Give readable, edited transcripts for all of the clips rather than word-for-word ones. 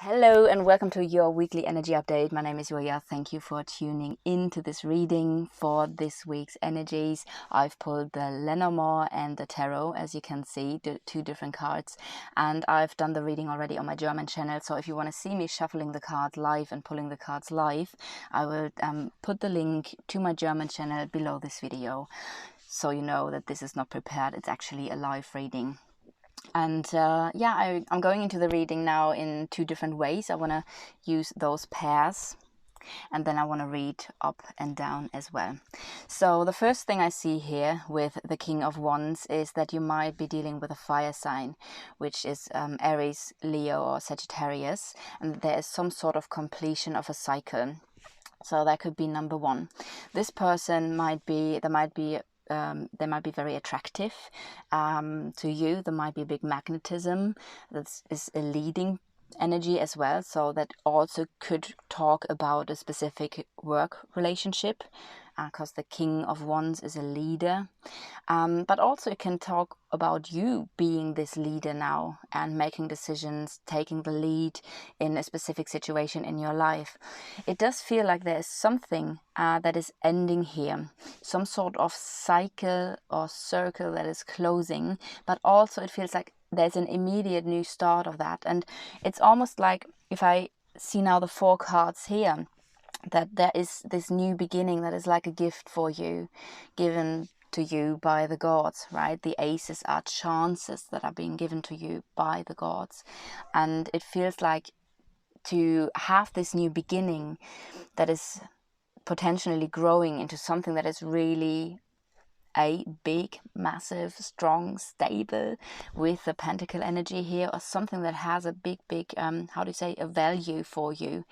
Hello and welcome to your weekly energy update. My name is Julia. Thank you for tuning into this reading for this week's energies. I've pulled the Lenormand and the Tarot, as you can see, the two different cards. And I've done the reading already on my German channel. So if you want to see me shuffling the cards live and pulling the cards live, I will put the link to my German channel below this video. So you know that this is not prepared. It's actually a live reading. And I'm going into the reading now in two different ways. I want to use those pairs, and then I want to read up and down as well. So the first thing I see here with the King of Wands is that you might be dealing with a fire sign, which is Aries, Leo, or Sagittarius, and there is some sort of completion of a cycle. So that could be number one. This person might be they might be very attractive to you. There might be a big magnetism. That is a leading energy as well. So that also could talk about a specific work relationship, because the King of Wands is a leader. But also it can talk about you being this leader now and making decisions, taking the lead in a specific situation in your life. It does feel like there is something that is ending here, some sort of cycle or circle that is closing, but also it feels like there's an immediate new start of that. And it's almost like, if I see now the four cards here, that there is this new beginning that is like a gift for you, given to you by the gods, right? The aces are chances that are being given to you by the gods. And it feels like to have this new beginning that is potentially growing into something that is really a big, massive, strong, stable, with the pentacle energy here, or something that has a big, a value for you.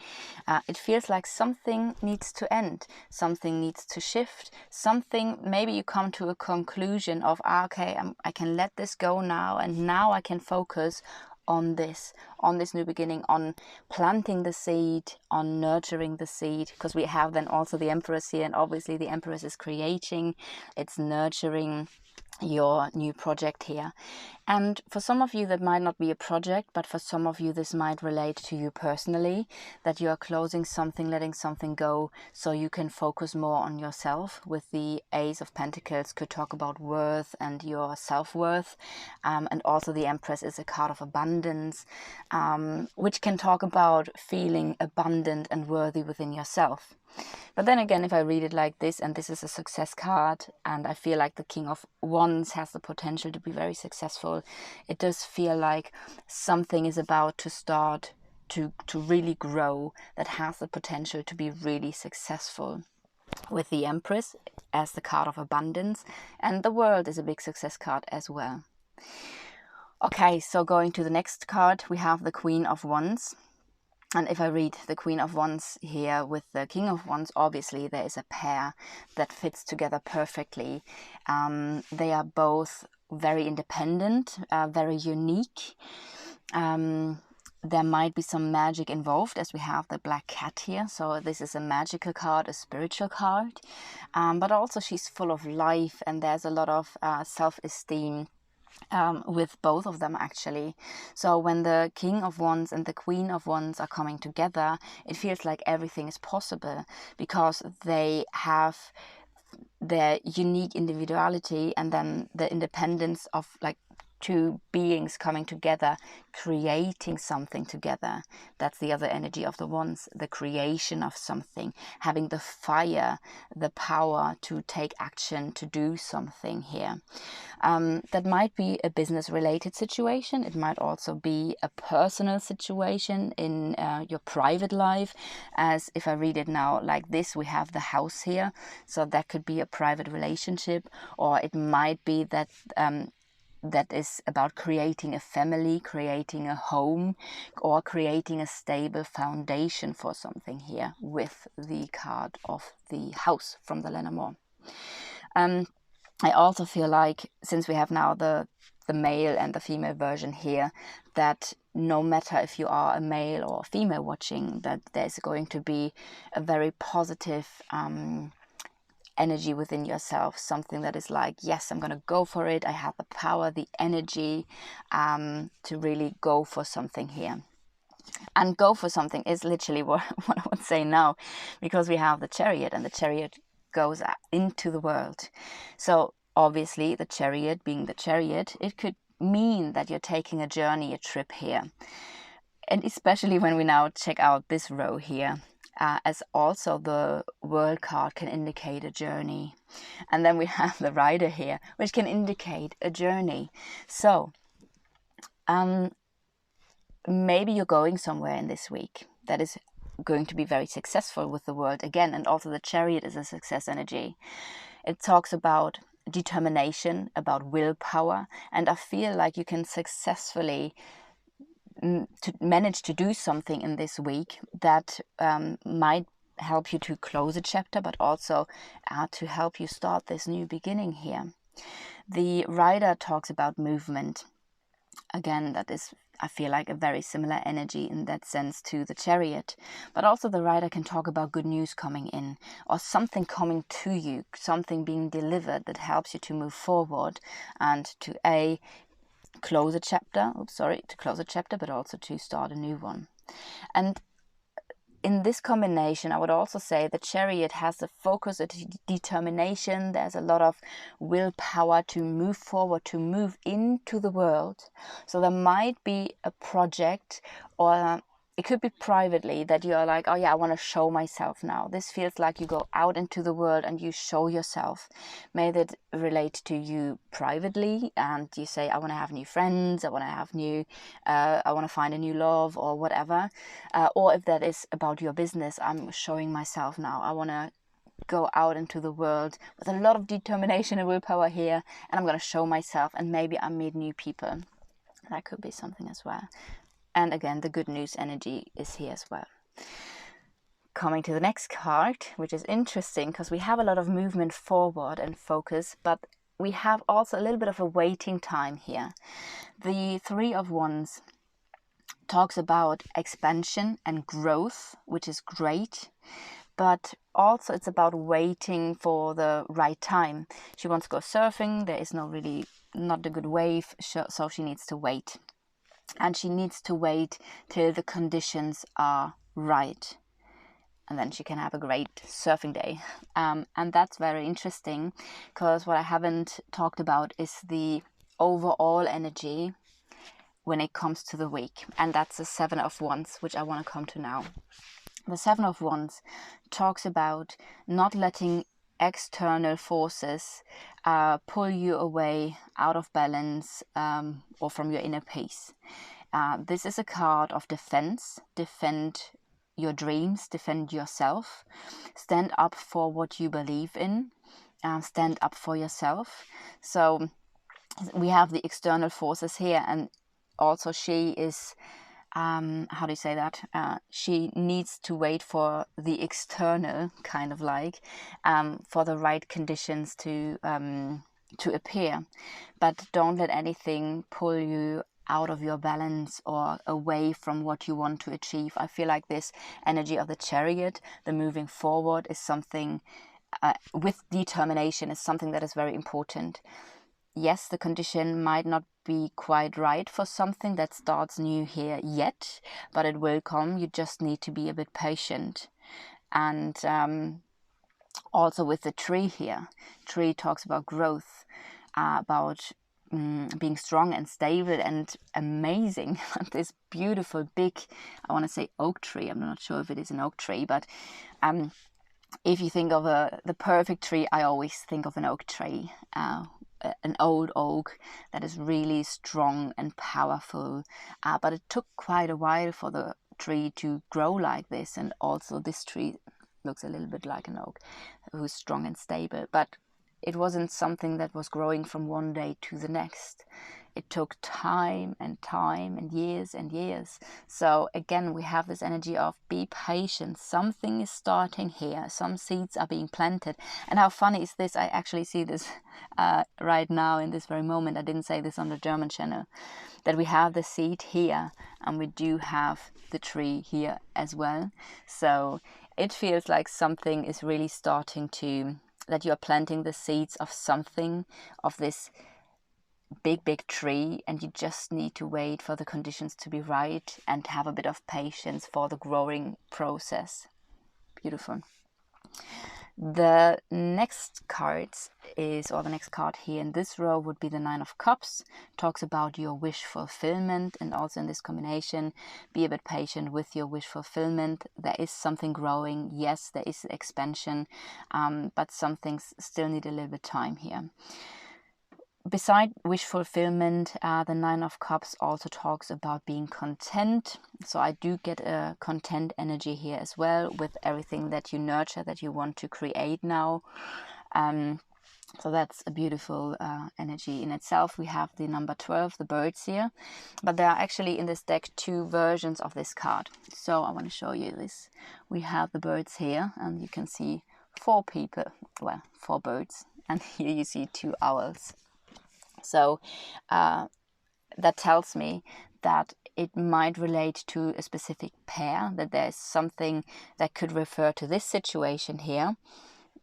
It feels like something needs to end, something needs to shift, something, maybe you come to a conclusion of, okay, I can let this go now, and now I can focus on this new beginning, on planting the seed, on nurturing the seed, because we have then also the Empress here, and obviously the Empress is creating, it's nurturing your new project here. And for some of you that might not be a project, but for some of you this might relate to you personally, that you are closing something, letting something go, so you can focus more on yourself. With the Ace of Pentacles could talk about worth and your self-worth, and also the Empress is a card of abundance, which can talk about feeling abundant and worthy within yourself. But then again, if I read it like this, and this is a success card, and I feel like the King of Wands has the potential to be very successful, it does feel like something is about to start to really grow, that has the potential to be really successful. With the Empress as the card of abundance, and the World is a big success card as well. Okay, so going to the next card, we have the Queen of Wands. And if I read the Queen of Wands here with the King of Wands, obviously there is a pair that fits together perfectly. They are both very independent, very unique. There might be some magic involved, as we have the Black Cat here. So this is a magical card, a spiritual card. But also she's full of life, and there's a lot of self-esteem with both of them, actually. So when the King of Wands and the Queen of Wands are coming together, it feels like everything is possible, because they have their unique individuality and then the independence of like two beings coming together, creating something together. That's the other energy of the Wands, the creation of something, having the fire, the power to take action, to do something here. That might be a business related situation. It might also be a personal situation in your private life, as if I read it now like this, we have the House here, so that could be a private relationship, or it might be that that is about creating a family, creating a home, or creating a stable foundation for something here, with the card of the House from the Lenormand. I also feel like, since we have now the male and the female version here, that no matter if you are a male or a female watching, that there's going to be a very positive energy within yourself, something that is like, yes, I'm gonna go for it, I have the power, the energy to really go for something here. and go for something is literally what I would say now, because we have the chariot, and the chariot goes into the world. So obviously the chariot being the chariot, it could mean that you're taking a journey, a trip here. And especially when we now check out this row here, as also the world card can indicate a journey. And then we have the rider here, which can indicate a journey. So maybe you're going somewhere in this week that is going to be very successful with the world again. And also the chariot is a success energy. It talks about determination, about willpower. And I feel like you can successfully to manage to do something in this week that might help you to close a chapter, but also to help you start this new beginning here. The rider talks about movement. Again, that is, I feel like, a very similar energy in that sense to the chariot. But also the rider can talk about good news coming in, or something coming to you, something being delivered that helps you to move forward and to close a chapter, but also to start a new one. And in this combination, I would also say the chariot has a focus, a determination. There's a lot of willpower to move forward, to move into the world. So there might be a project, or it could be privately, that you're like, oh yeah, I want to show myself now. This feels like you go out into the world and you show yourself. May that relate to you privately, and you say, I want to have new friends, I want to find a new love, or whatever. Or if that is about your business, I'm showing myself now. I want to go out into the world with a lot of determination and willpower here, and I'm going to show myself, and maybe I meet new people. That could be something as well. And again, the good news energy is here as well. Coming to the next card, which is interesting because we have a lot of movement forward and focus, but we have also a little bit of a waiting time here. The Three of Wands talks about expansion and growth, which is great, but also it's about waiting for the right time. She wants to go surfing. There is not a good wave, so she needs to wait. And she needs to wait till the conditions are right. And then she can have a great surfing day. And that's very interesting, because what I haven't talked about is the overall energy when it comes to the week. And that's the Seven of Wands, which I want to come to now. The Seven of Wands talks about not letting external forces pull you away out of balance, or from your inner peace. This is a card of defense. Defend your dreams, defend yourself, stand up for what you believe in, stand up for yourself. So we have the external forces here, and also she is how do you say that? She needs to wait for the external, kind of like, for the right conditions to appear. But don't let anything pull you out of your balance or away from what you want to achieve. I feel like this energy of the chariot, the moving forward, is something with determination, is something that is very important. Yes, the condition might not be quite right for something that starts new here yet, but it will come. You just need to be a bit patient. And also with the tree here, tree talks about growth, about being strong and stable and amazing. This beautiful big, I want to say oak tree. I'm not sure if it is an oak tree, but if you think of the perfect tree, I always think of an oak tree. An old oak that is really strong and powerful, but it took quite a while for the tree to grow like this. And also this tree looks a little bit like an oak, who's strong and stable, but it wasn't something that was growing from one day to the next. It took time and years and years. So again, we have this energy of be patient. Something is starting here. Some seeds are being planted. And how funny is this? I actually see this right now in this very moment. I didn't say this on the German channel, that we have the seed here and we do have the tree here as well. So it feels like something is really starting to, that you are planting the seeds of something, of this big tree, and you just need to wait for the conditions to be right and have a bit of patience for the growing process. Beautiful. The next cards is, or the next card here in this row would be the Nine of Cups. Talks about your wish fulfillment, and also in this combination, be a bit patient with your wish fulfillment. There is something growing, yes, there is expansion, but some things still need a little bit time here. Beside wish fulfillment, the Nine of Cups also talks about being content. So I do get a content energy here as well with everything that you nurture, that you want to create now. So that's a beautiful energy in itself. We have the number 12, the birds here. But there are actually in this deck 2 versions of this card. So I want to show you this. We have the birds here, and you can see 4 people, well, 4 birds. And here you see 2 owls. So that tells me that it might relate to a specific pair, that there's something that could refer to this situation here,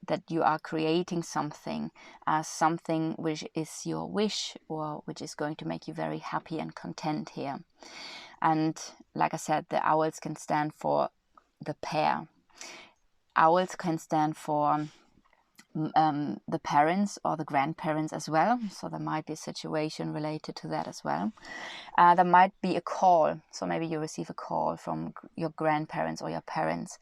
that you are creating something, something which is your wish or which is going to make you very happy and content here. And like I said, the owls can stand for the pair. Owls can stand for the parents or the grandparents as well, so there might be a situation related to that as well. There might be a call, so maybe you receive a call from your grandparents or your parents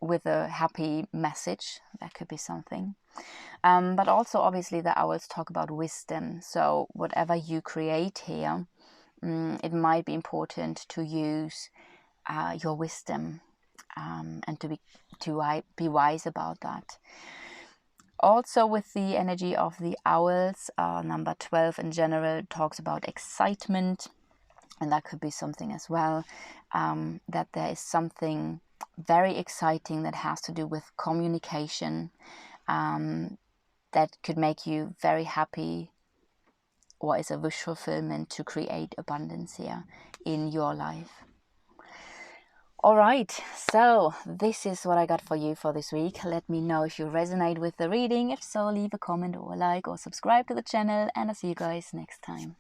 with a happy message. That could be something. But also obviously the owls talk about wisdom, so whatever you create here, it might be important to use your wisdom and to be wise about that. Also with the energy of the owls, number 12 in general talks about excitement, and that could be something as well, that there is something very exciting that has to do with communication, that could make you very happy, or is a wish fulfillment to create abundance here in your life. All right, so this is what I got for you for this week. Let me know if you resonate with the reading. If so, leave a comment or a like or subscribe to the channel, and I'll see you guys next time.